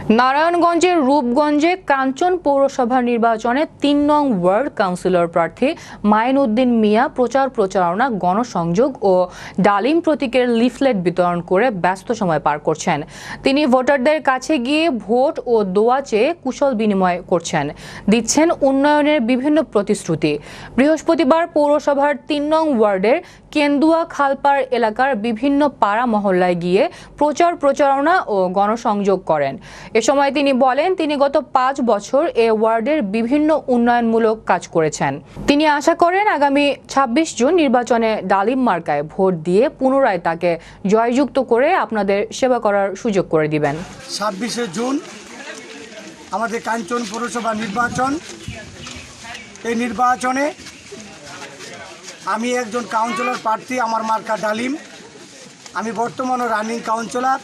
নারায়ণগঞ্জের রূপগঞ্জে কাঞ্চন পৌরসভা নির্বাচনে ৩ নং ওয়ার্ড কাউন্সিলর প্রার্থী মাইন উদ্দিন মিয়া প্রচারণা গণসংযোগ ও ডালিম প্রতীকের লিফলেট বিতরণ করে ব্যস্ত সময় পার করছেন। তিনি ভোটারদের কাছে গিয়ে ভোট ও দোয়া চেয়ে কুশল বিনিময় করছেন, দিচ্ছেন উন্নয়নের বিভিন্ন প্রতিশ্রুতি। বৃহস্পতিবার পৌরসভার ৩ নং ওয়ার্ডের কেন্দুয়া খালপাড় এলাকার বিভিন্ন পাড়া মহল্লায় গিয়ে প্রচারণা ও গণসংযোগ করেন। এ সময় তিনি বলেন, তিনি গত ৫ বছর এ ওয়ার্ডের বিভিন্ন উন্নয়নমূলক কাজ করেছেন। তিনি আশা করেন আগামী ২৬ জুন নির্বাচনে ডালিম মার্কায় ভোট দিয়ে পুনরায় তাকে জয়যুক্ত করে আপনাদের সেবা করার সুযোগ করে দিবেন। ২৬শে জুন আমাদের কাঞ্চন পৌরসভা নির্বাচন। এই নির্বাচনে আমি একজন কাউন্সিলর প্রার্থী, আমার মার্কা ডালিম। আমি বর্তমানে রানিং কাউন্সিলর।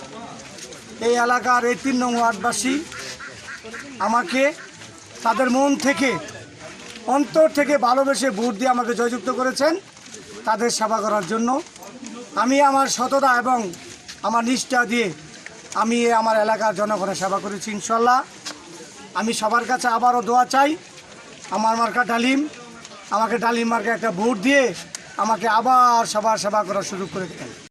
এই এলাকার এই ৩ নং ওয়ার্ডবাসী আমাকে তাদের মন থেকে, অন্তর থেকে ভালোবেসে ভোট দিয়ে আমাকে জয়যুক্ত করেছেন তাদের সেবা করার জন্য। আমি আমার সততা এবং আমার নিষ্ঠা দিয়ে আমি আমার এলাকার জনগণের সেবা করেছি। ইনশাল্লাহ আমি সবার কাছে আবারও দোয়া চাই, আমার মার্কা ডালিম, আমাকে ডালিম মার্কা একটা ভোট দিয়ে আমাকে আবার সবার সেবা করার সুযোগ করে দেন।